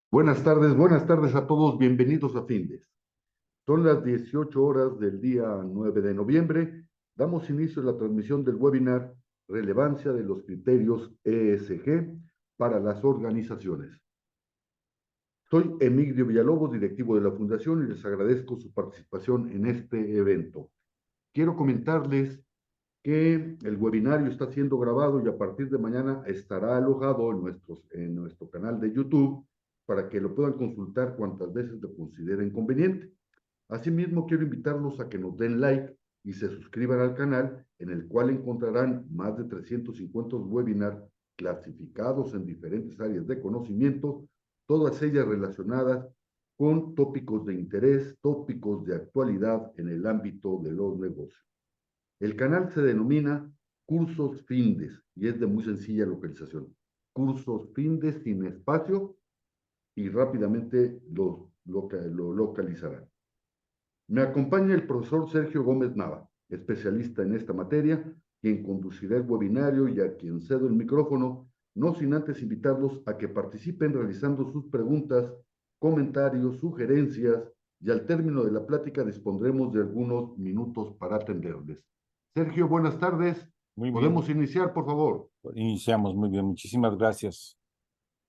Buenas tardes a todos, bienvenidos a Findes. Son las 18 horas del día 9 de noviembre. Damos inicio a la transmisión del webinar Relevancia de los criterios ESG para las organizaciones. Soy Emilio Villalobos, directivo de la Fundación, y les agradezco su participación en este evento. Quiero comentarles que el webinario está siendo grabado y a partir de mañana estará alojado en nuestro canal de YouTube para que lo puedan consultar cuantas veces lo consideren conveniente. Asimismo, quiero invitarlos a que nos den like y se suscriban al canal, en el cual encontrarán más de 350 webinars clasificados en diferentes áreas de conocimiento, todas ellas relacionadas con tópicos de interés, tópicos de actualidad en el ámbito de los negocios. El canal se denomina Cursos Findes y es de muy sencilla localización. Cursos Findes sin espacio y rápidamente lo localizarán. Me acompaña el profesor Sergio Gómez Nava, especialista en esta materia, quien conducirá el webinario y a quien cedo el micrófono, no sin antes invitarlos a que participen realizando sus preguntas, comentarios, sugerencias, y al término de la plática dispondremos de algunos minutos para atenderles. Sergio, buenas tardes. Muy bien, ¿Podemos iniciar, por favor? iniciamos muy bien. Muchísimas gracias.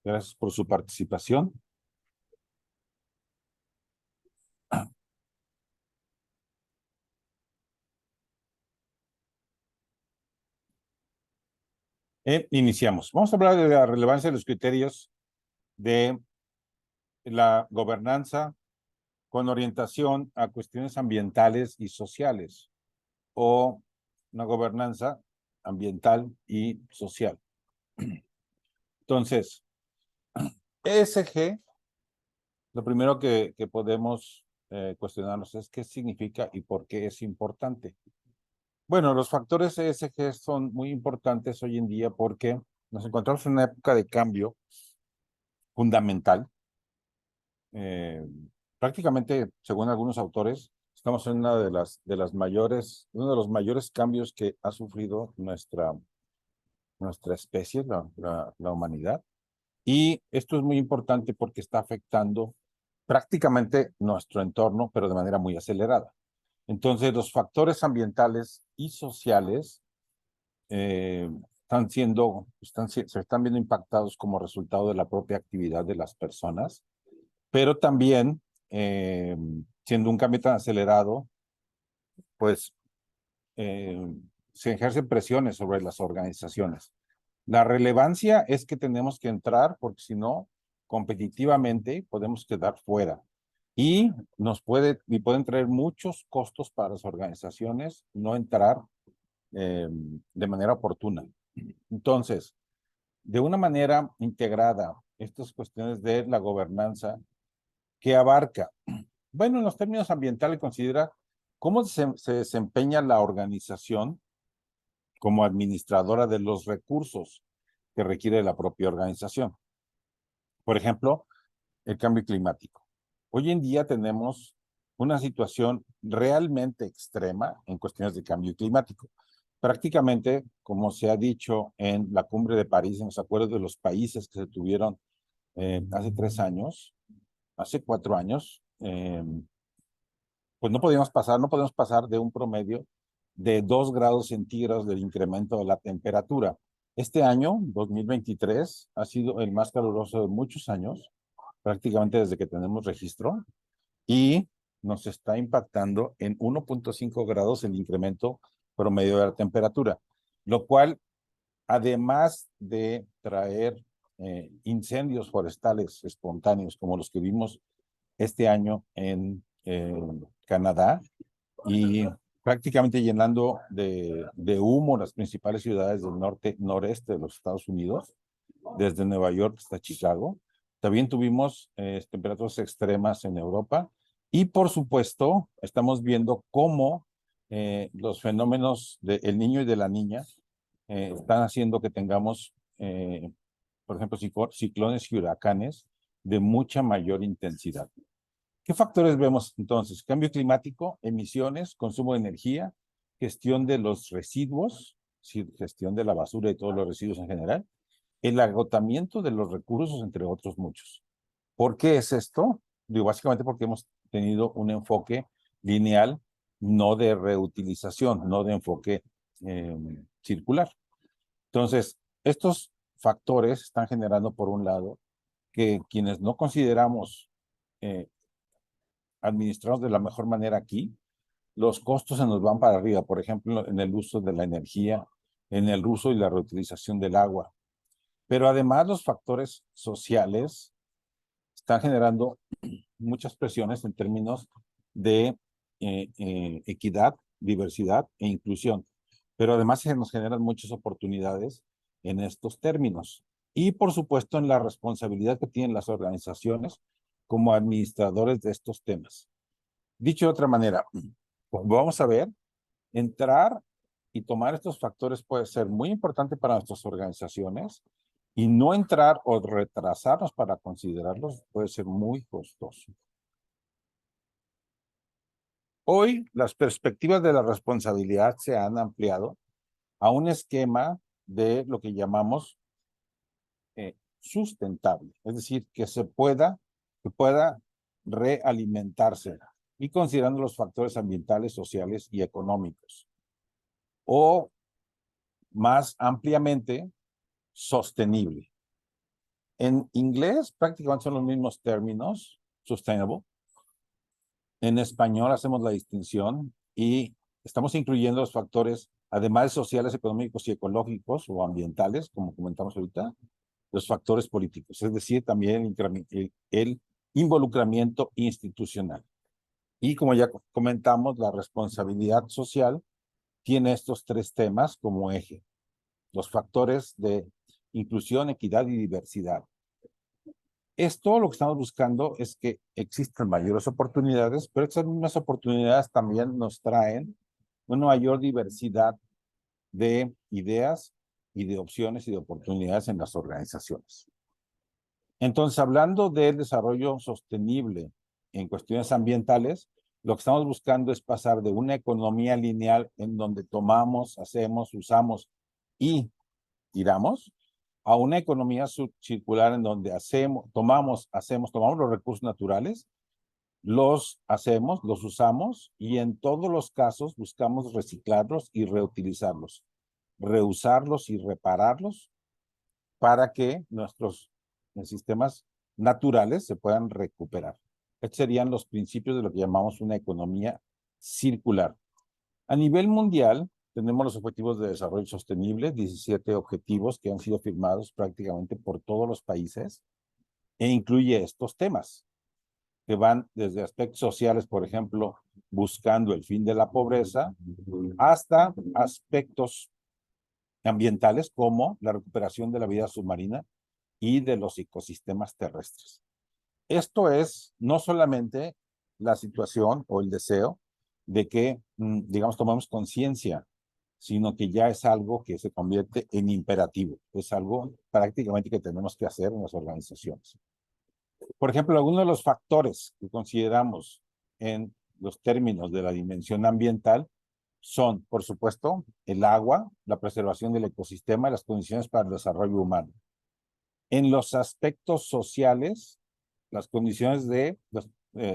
Gracias por su participación. Iniciamos. Vamos a hablar de la relevancia de los criterios de la gobernanza con orientación a cuestiones ambientales y sociales, o una gobernanza ambiental y social. Entonces, ESG, lo primero que podemos cuestionarnos es qué significa y por qué es importante. Bueno, los factores ESG son muy importantes hoy en día porque nos encontramos en una época de cambio fundamental. Eh, Prácticamente, según algunos autores, estamos en una de las mayores, uno de los mayores cambios que ha sufrido nuestra especie, la humanidad. Y esto es muy importante porque está afectando prácticamente nuestro entorno, pero de manera muy acelerada. Entonces, los factores ambientales y sociales se están viendo impactados como resultado de la propia actividad de las personas, pero también, siendo un cambio tan acelerado, pues eh, se ejercen presiones sobre las organizaciones. La relevancia es que tenemos que entrar, porque si no, competitivamente podemos quedar fuera. Y pueden traer muchos costos para las organizaciones no entrar de manera oportuna. Entonces, de una manera integrada, estas cuestiones de la gobernanza que abarca, bueno, en los términos ambientales considera cómo se desempeña la organización como administradora de los recursos que requiere la propia organización. Por ejemplo, el cambio climático. Hoy en día tenemos una situación realmente extrema en cuestiones de cambio climático. Prácticamente, como se ha dicho en la cumbre de París, en los acuerdos de los países que se tuvieron hace 3 años, hace 4 años, pues no podemos pasar de un promedio de 2 grados centígrados del incremento de la temperatura. Este año, 2023, ha sido el más caluroso de muchos años, prácticamente desde que tenemos registro, y nos está impactando en 1.5 grados el incremento promedio de la temperatura, lo cual, además de traer incendios forestales espontáneos como los que vimos este año en Canadá y prácticamente llenando de humo las principales ciudades del noreste de los Estados Unidos, desde Nueva York hasta Chicago. También tuvimos temperaturas extremas en Europa y, por supuesto, estamos viendo cómo los fenómenos del niño y de la niña están haciendo que tengamos, por ejemplo, ciclones y huracanes de mucha mayor intensidad. ¿Qué factores vemos entonces? Cambio climático, emisiones, consumo de energía, gestión de los residuos, gestión de la basura y todos los residuos en general, el agotamiento de los recursos, entre otros muchos. ¿Por qué es esto? Digo, básicamente porque hemos tenido un enfoque lineal, no de reutilización, no de enfoque circular. Entonces, estos factores están generando, por un lado, que quienes no consideramos administrados de la mejor manera aquí, los costos se nos van para arriba, por ejemplo, en el uso de la energía, en el uso y la reutilización del agua. Pero además los factores sociales están generando muchas presiones en términos de equidad, diversidad e inclusión. Pero además se nos generan muchas oportunidades en estos términos. Y por supuesto en la responsabilidad que tienen las organizaciones como administradores de estos temas. Dicho de otra manera, vamos a ver, entrar y tomar estos factores puede ser muy importante para nuestras organizaciones y no entrar o retrasarnos para considerarlos puede ser muy costoso. Hoy las perspectivas de la responsabilidad se han ampliado a un esquema de lo que llamamos sustentable, es decir, que pueda realimentarse y considerando los factores ambientales, sociales y económicos. O más ampliamente, sostenible. En inglés prácticamente son los mismos términos, sustainable. En español hacemos la distinción y estamos incluyendo los factores, además de sociales, económicos y ecológicos o ambientales, como comentamos ahorita, los factores políticos, es decir, también el involucramiento institucional. Y como ya comentamos, la responsabilidad social tiene estos tres temas como eje. Los factores de inclusión, equidad y diversidad. Esto lo que estamos buscando es que existan mayores oportunidades, pero estas mismas oportunidades también nos traen una mayor diversidad de ideas y de opciones y de oportunidades en las organizaciones. Entonces, hablando del desarrollo sostenible en cuestiones ambientales, lo que estamos buscando es pasar de una economía lineal en donde tomamos, hacemos, usamos y tiramos, a una economía circular en donde tomamos los recursos naturales, los hacemos, los usamos y en todos los casos buscamos reciclarlos y reutilizarlos, reusarlos y repararlos para que nuestros sistemas naturales se puedan recuperar. Estos serían los principios de lo que llamamos una economía circular. A nivel mundial, tenemos los Objetivos de Desarrollo Sostenible, 17 objetivos que han sido firmados prácticamente por todos los países, e incluye estos temas, que van desde aspectos sociales, por ejemplo, buscando el fin de la pobreza, hasta aspectos ambientales como la recuperación de la vida submarina y de los ecosistemas terrestres. Esto es no solamente la situación o el deseo de que, digamos, tomemos conciencia, sino que ya es algo que se convierte en imperativo, es algo prácticamente que tenemos que hacer en las organizaciones. Por ejemplo, algunos de los factores que consideramos en los términos de la dimensión ambiental son, por supuesto, el agua, la preservación del ecosistema y las condiciones para el desarrollo humano. En los aspectos sociales, las condiciones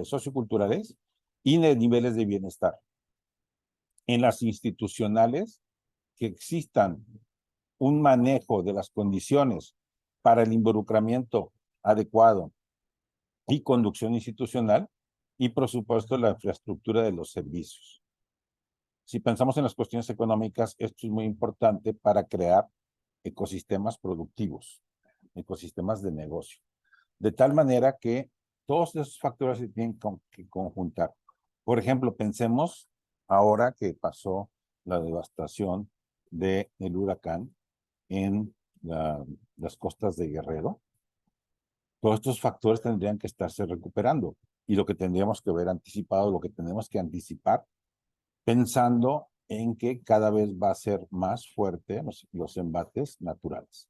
socioculturales y de niveles de bienestar. En las institucionales, que existan un manejo de las condiciones para el involucramiento adecuado y conducción institucional, y por supuesto la infraestructura de los servicios. Si pensamos en las cuestiones económicas, esto es muy importante para crear ecosistemas productivos, ecosistemas de negocio, de tal manera que todos esos factores se tienen que conjuntar. Por ejemplo, pensemos ahora que pasó la devastación del huracán en las costas de Guerrero. Todos estos factores tendrían que estarse recuperando y lo que tendríamos que ver anticipado, lo que tenemos que anticipar, pensando en que cada vez va a ser más fuerte los embates naturales.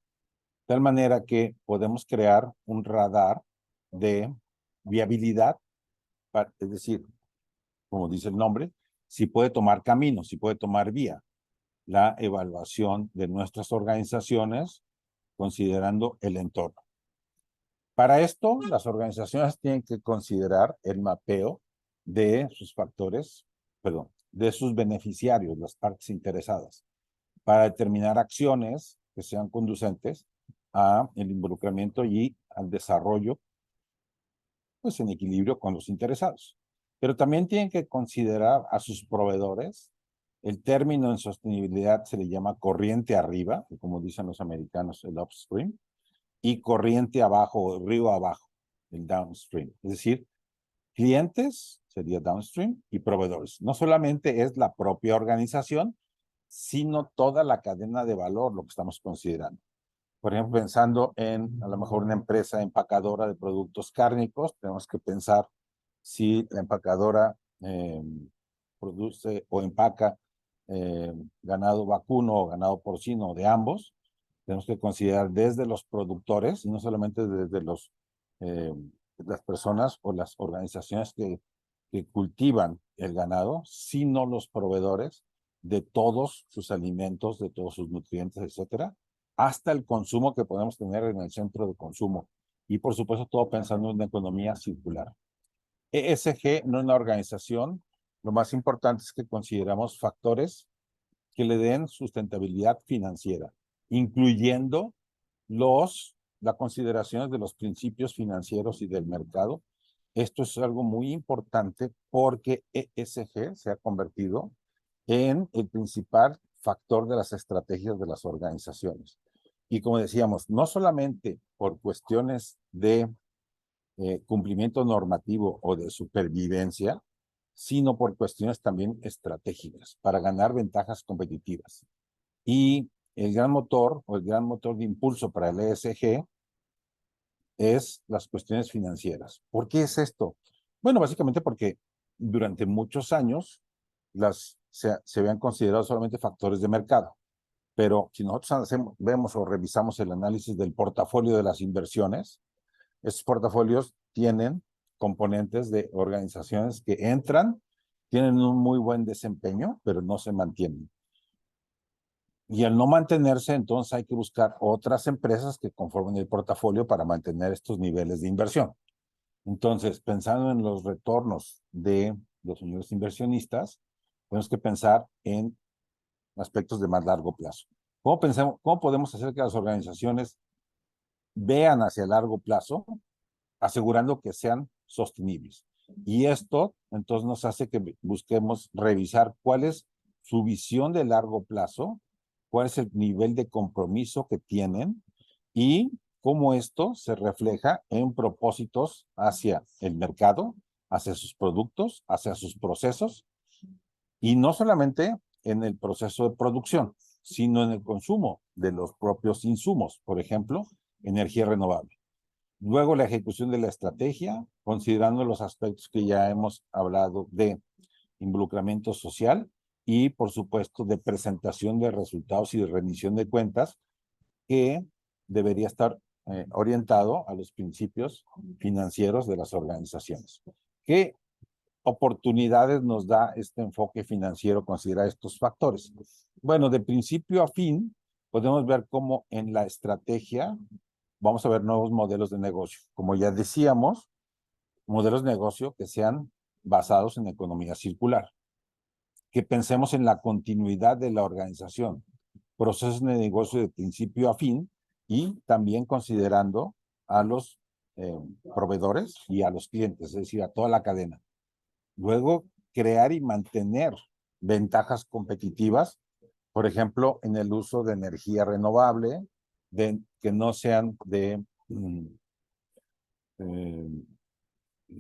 De tal manera que podemos crear un radar de viabilidad, es decir, como dice el nombre, si puede tomar camino, si puede tomar vía, la evaluación de nuestras organizaciones considerando el entorno. Para esto, las organizaciones tienen que considerar el mapeo de sus factores, perdón, de sus beneficiarios, las partes interesadas, para determinar acciones que sean conducentes a el involucramiento y al desarrollo, pues en equilibrio con los interesados. Pero también tienen que considerar a sus proveedores. El término en sostenibilidad se le llama corriente arriba, como dicen los americanos, el upstream, y corriente abajo, río abajo, el downstream. Es decir, clientes sería downstream y proveedores. No solamente es la propia organización, sino toda la cadena de valor, lo que estamos considerando. Por ejemplo, pensando en a lo mejor una empresa empacadora de productos cárnicos, tenemos que pensar si la empacadora produce o empaca ganado vacuno o ganado porcino, de ambos. Tenemos que considerar desde los productores y no solamente desde las personas o las organizaciones que cultivan el ganado, sino los proveedores de todos sus alimentos, de todos sus nutrientes, etcétera, hasta el consumo que podemos tener en el centro de consumo. Y por supuesto, todo pensando en una economía circular. ESG no es una organización. Lo más importante es que consideramos factores que le den sustentabilidad financiera, incluyendo las consideraciones de los principios financieros y del mercado. Esto es algo muy importante porque ESG se ha convertido en el principal factor de las estrategias de las organizaciones. Y como decíamos, no solamente por cuestiones de cumplimiento normativo o de supervivencia, sino por cuestiones también estratégicas para ganar ventajas competitivas. Y el gran motor o el gran motor de impulso para el ESG es las cuestiones financieras. ¿Por qué es esto? Bueno, básicamente porque durante muchos años se habían considerado solamente factores de mercado. Pero si nosotros vemos o revisamos el análisis del portafolio de las inversiones, estos portafolios tienen componentes de organizaciones que entran, tienen un muy buen desempeño, pero no se mantienen. Y al no mantenerse, entonces hay que buscar otras empresas que conformen el portafolio para mantener estos niveles de inversión. Entonces, pensando en los retornos de los señores inversionistas, tenemos que pensar en aspectos de más largo plazo. ¿Cómo podemos hacer que las organizaciones vean hacia largo plazo, asegurando que sean sostenibles? Y esto, entonces, nos hace que busquemos revisar cuál es su visión de largo plazo, cuál es el nivel de compromiso que tienen y cómo esto se refleja en propósitos hacia el mercado, hacia sus productos, hacia sus procesos, y no solamente en el proceso de producción, sino en el consumo de los propios insumos, por ejemplo, energía renovable. Luego la ejecución de la estrategia, considerando los aspectos que ya hemos hablado de involucramiento social y, por supuesto, de presentación de resultados y de rendición de cuentas, que debería estar orientado a los principios financieros de las organizaciones. ¿Qué oportunidades nos da este enfoque financiero considerar estos factores? Bueno, de principio a fin, podemos ver cómo en la estrategia vamos a ver nuevos modelos de negocio. Como ya decíamos, modelos de negocio que sean basados en economía circular, que pensemos en la continuidad de la organización, procesos de negocio de principio a fin y también considerando a los proveedores y a los clientes, es decir, a toda la cadena. Luego, crear y mantener ventajas competitivas, por ejemplo, en el uso de energía renovable, que no sean de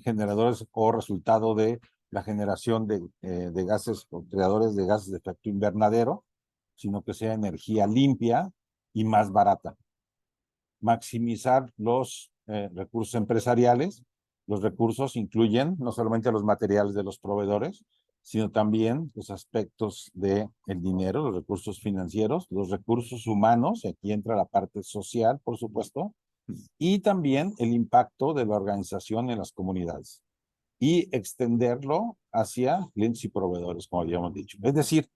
generadores o resultado de la generación de gases o creadores de gases de efecto invernadero, sino que sea energía limpia y más barata. Maximizar los recursos empresariales. Los recursos incluyen no solamente los materiales de los proveedores, sino también los aspectos del dinero, los recursos financieros, los recursos humanos, y aquí entra la parte social, por supuesto, y también el impacto de la organización en las comunidades y extenderlo hacia clientes y proveedores, como habíamos dicho. Es decir,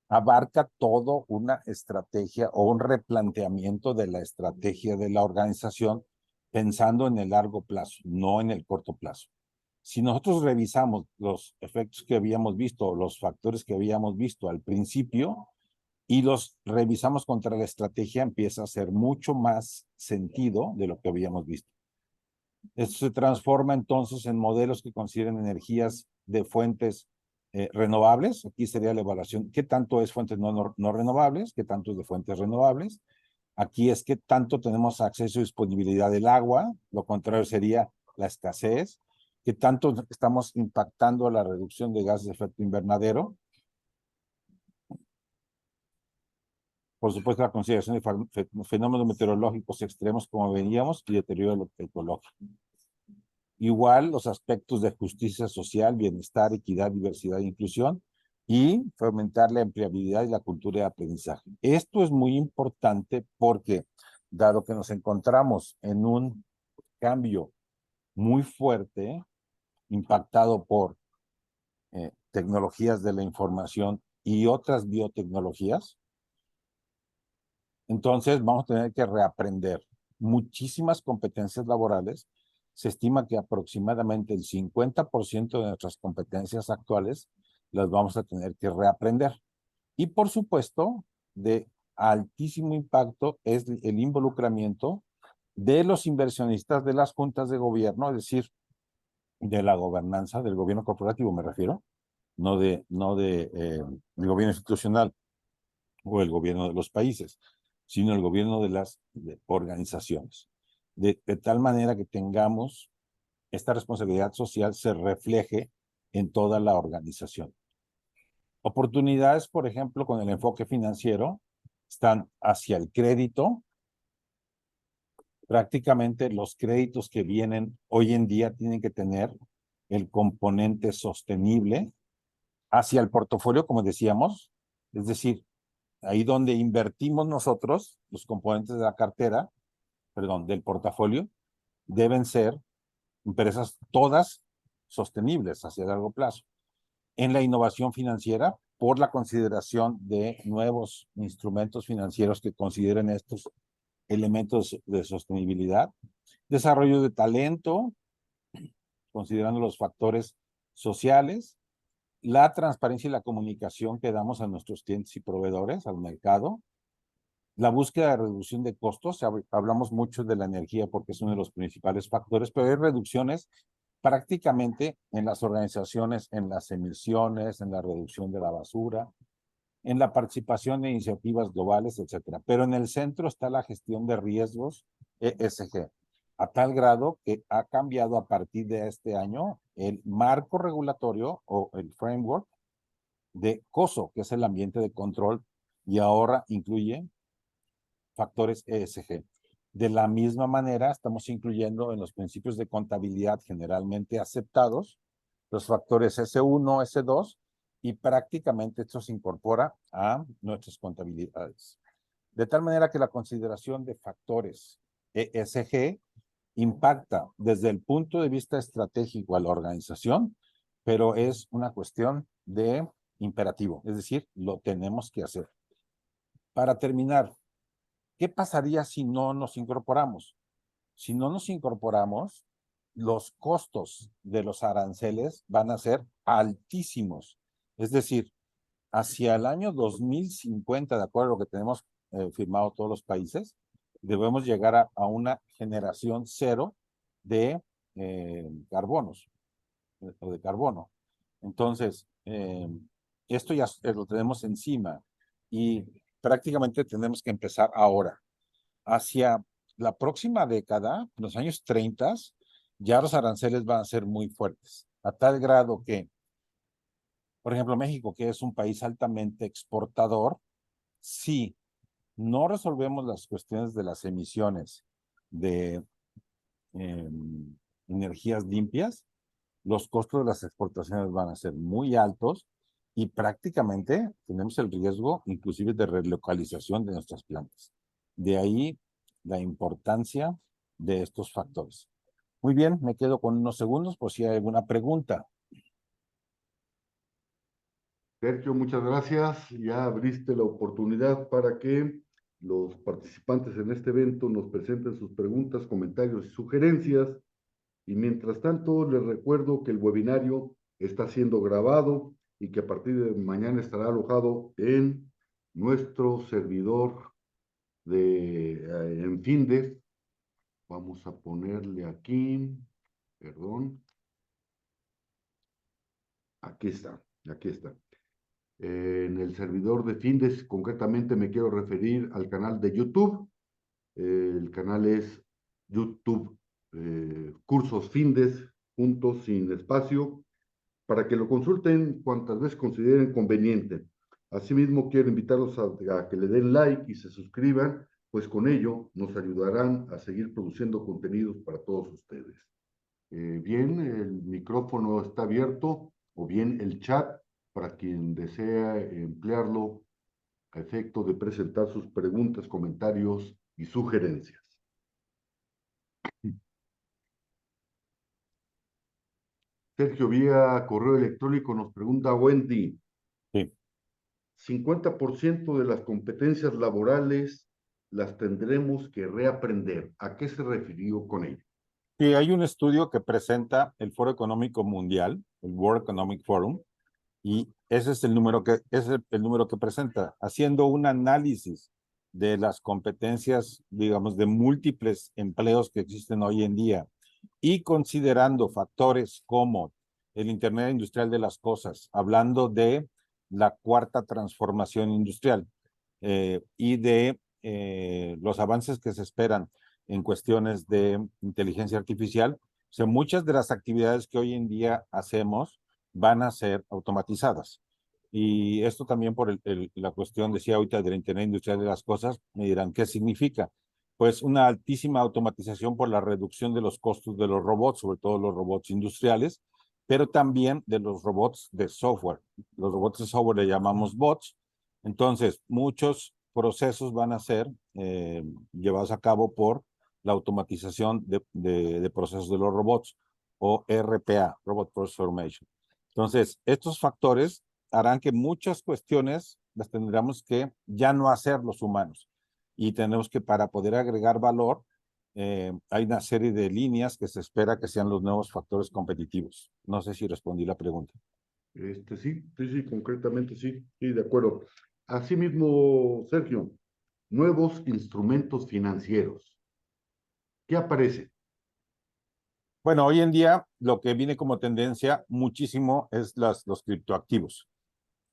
abarca todo una estrategia o un replanteamiento de la estrategia de la organización pensando en el largo plazo, no en el corto plazo. Si nosotros revisamos los efectos que habíamos visto, los factores que habíamos visto al principio, y los revisamos contra la estrategia, empieza a hacer mucho más sentido de lo que habíamos visto. Esto se transforma entonces en modelos que consideren energías de fuentes renovables. Aquí sería la evaluación, ¿qué tanto es fuentes no renovables? ¿Qué tanto es de fuentes renovables? Aquí es qué tanto tenemos acceso y disponibilidad del agua. Lo contrario sería la escasez. ¿Qué tanto estamos impactando la reducción de gases de efecto invernadero? Por supuesto, la consideración de fenómenos meteorológicos extremos, como veníamos, y deterioro ecológico. Igual los aspectos de justicia social, bienestar, equidad, diversidad e inclusión, y fomentar la empleabilidad y la cultura de aprendizaje. Esto es muy importante porque, dado que nos encontramos en un cambio muy fuerte, impactado por tecnologías de la información y otras biotecnologías, entonces vamos a tener que reaprender muchísimas competencias laborales. Se estima que aproximadamente el 50% de nuestras competencias actuales las vamos a tener que reaprender. Y por supuesto, de altísimo impacto es el involucramiento de los inversionistas de las juntas de gobierno, es decir, de la gobernanza del gobierno corporativo, me refiero, no de el gobierno institucional o el gobierno de los países, sino el gobierno de las organizaciones. De tal manera que tengamos esta responsabilidad social se refleje en toda la organización. Oportunidades, por ejemplo, con el enfoque financiero, están hacia el crédito. Prácticamente los créditos que vienen hoy en día tienen que tener el componente sostenible hacia el portafolio, como decíamos, es decir, ahí donde invertimos nosotros, los componentes de la cartera, perdón, del portafolio, deben ser empresas todas sostenibles hacia largo plazo. En la innovación financiera, por la consideración de nuevos instrumentos financieros que consideren estos elementos de sostenibilidad. Desarrollo de talento, considerando los factores sociales, la transparencia y la comunicación que damos a nuestros clientes y proveedores, al mercado, la búsqueda de reducción de costos. Hablamos mucho de la energía porque es uno de los principales factores, pero hay reducciones prácticamente en las organizaciones, en las emisiones, en la reducción de la basura, en la participación en iniciativas globales, etcétera. Pero en el centro está la gestión de riesgos ESG, a tal grado que ha cambiado a partir de este año el marco regulatorio o el framework de COSO, que es el ambiente de control, y ahora incluye factores ESG. De la misma manera, estamos incluyendo en los principios de contabilidad generalmente aceptados los factores S1, S2, y prácticamente esto se incorpora a nuestras contabilidades. De tal manera que la consideración de factores ESG impacta desde el punto de vista estratégico a la organización, pero es una cuestión de imperativo, es decir, lo tenemos que hacer. Para terminar, ¿qué pasaría si no nos incorporamos? Si no nos incorporamos, los costos de los aranceles van a ser altísimos. Es decir, hacia el año 2050, de acuerdo a lo que tenemos firmado todos los países, debemos llegar a una generación cero de carbonos, o de carbono. Entonces, esto ya lo tenemos encima y prácticamente tenemos que empezar ahora. Hacia la próxima década, en los años 30, ya los aranceles van a ser muy fuertes, a tal grado que, por ejemplo, México, que es un país altamente exportador, si no resolvemos las cuestiones de las emisiones de eh, energías limpias, los costos de las exportaciones van a ser muy altos y prácticamente tenemos el riesgo inclusive de relocalización de nuestras plantas. De ahí la importancia de estos factores. Muy bien, me quedo con unos segundos por si hay alguna pregunta. Sergio, muchas gracias. Ya abriste la oportunidad para que los participantes en este evento nos presenten sus preguntas, comentarios y sugerencias. Y mientras tanto, les recuerdo que el webinario está siendo grabado y que a partir de mañana estará alojado en nuestro servidor en Findes. Vamos a ponerle aquí, perdón, aquí está, aquí está. En el servidor de Findes, concretamente me quiero referir al canal de YouTube. El canal es YouTube Cursos Findes, juntos, sin espacio, para que lo consulten cuantas veces consideren conveniente. Asimismo, quiero invitarlos a que le den like y se suscriban, pues con ello nos ayudarán a seguir produciendo contenidos para todos ustedes. Bien, el micrófono está abierto o bien el chat para quien desea emplearlo a efecto de presentar sus preguntas, comentarios y sugerencias. Sergio, vía correo electrónico nos pregunta Wendy, Sí. 50% de las competencias laborales las tendremos que reaprender. ¿A qué se refirió con ello? Sí, hay un estudio que presenta el Foro Económico Mundial, el World Economic Forum, y ese es el número el número que presenta, haciendo un análisis de las competencias, digamos, de múltiples empleos que existen hoy en día y considerando factores como el Internet Industrial de las Cosas, hablando de la cuarta transformación industrial y de los avances que se esperan en cuestiones de inteligencia artificial. O sea, muchas de las actividades que hoy en día hacemos van a ser automatizadas. Y esto también por la cuestión, decía ahorita, de la Internet Industrial de las Cosas, me dirán, ¿qué significa? Pues una altísima automatización por la reducción de los costos de los robots, sobre todo los robots industriales, pero también de los robots de software. Los robots de software le llamamos bots. Entonces, muchos procesos van a ser llevados a cabo por la automatización de procesos de los robots o RPA, Robot Process Automation. Entonces, estos factores harán que muchas cuestiones las tendremos que ya no hacer los humanos y tenemos que, para poder agregar valor, hay una serie de líneas que se espera que sean los nuevos factores competitivos. No sé si respondí la pregunta. Sí, concretamente sí, de acuerdo. Asimismo, Sergio, nuevos instrumentos financieros. ¿Qué aparece? Bueno, hoy en día lo que viene como tendencia muchísimo es los criptoactivos.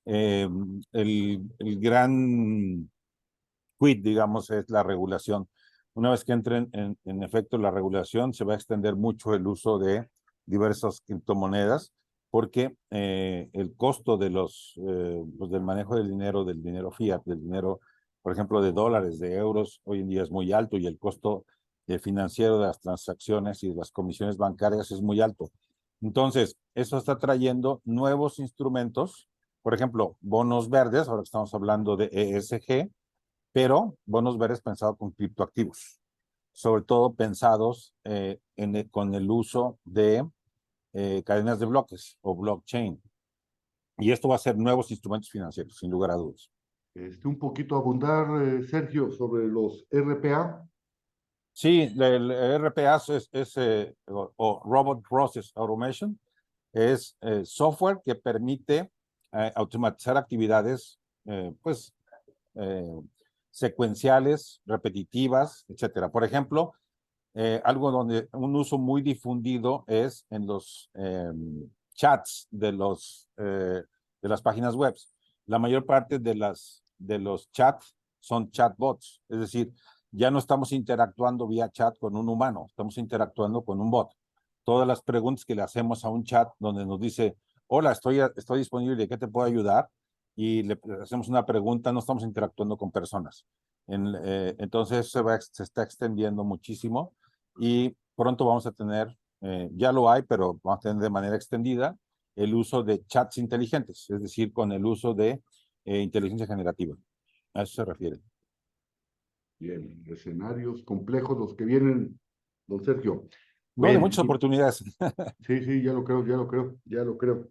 Eh, el gran quid, digamos, es la regulación. Una vez que entre en efecto la regulación, se va a extender mucho el uso de diversas criptomonedas, porque el costo de pues del manejo del dinero fiat, del dinero, por ejemplo, de dólares, de euros, hoy en día es muy alto y el costo financiero de las transacciones y de las comisiones bancarias es muy alto. Entonces, eso está trayendo nuevos instrumentos, por ejemplo, bonos verdes, ahora que estamos hablando de ESG, pero bonos verdes pensados con criptoactivos, sobre todo pensados con el uso de cadenas de bloques o blockchain. Y esto va a ser nuevos instrumentos financieros, sin lugar a dudas. Un poquito abundar, Sergio, sobre los RPA. Sí, el RPA o Robot Process Automation, es software que permite automatizar actividades, pues, eh, secuenciales, repetitivas, etcétera. Por ejemplo, algo donde un uso muy difundido es en los chats de las páginas web. La mayor parte de los chats son chatbots, es decir, ya no estamos interactuando vía chat con un humano, estamos interactuando con un bot. Todas las preguntas que le hacemos a un chat donde nos dice, hola, estoy disponible, ¿qué te puedo ayudar? Y le hacemos una pregunta, no estamos interactuando con personas. Entonces se está extendiendo muchísimo y pronto vamos a tener, ya lo hay, pero vamos a tener de manera extendida el uso de chats inteligentes, es decir, con el uso de inteligencia generativa. A eso se refiere. Bien, escenarios complejos los que vienen, don Sergio. No, de Bueno, muchas oportunidades. sí, ya lo creo.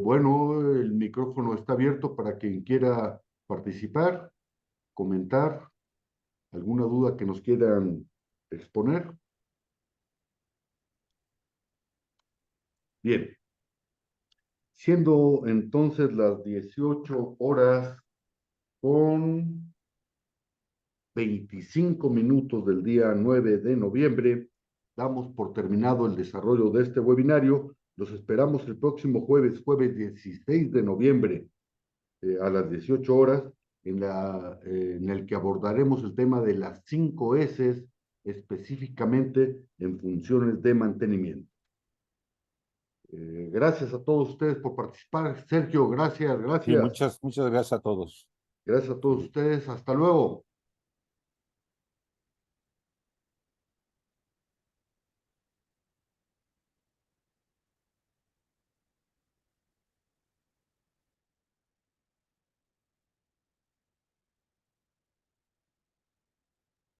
Bueno, el micrófono está abierto para quien quiera participar. comentar, alguna duda que nos quieran exponer. Bien, siendo entonces las 18 horas con 25 minutos del día 9 de noviembre, damos por terminado el desarrollo de este webinario. Los esperamos el próximo jueves 16 de noviembre, a las 18 horas, en el que abordaremos el tema de las 5 S, específicamente en funciones de mantenimiento. Gracias a todos ustedes por participar. Sergio, gracias, Sí, gracias. muchas gracias a todos. Gracias a todos ustedes. Hasta luego.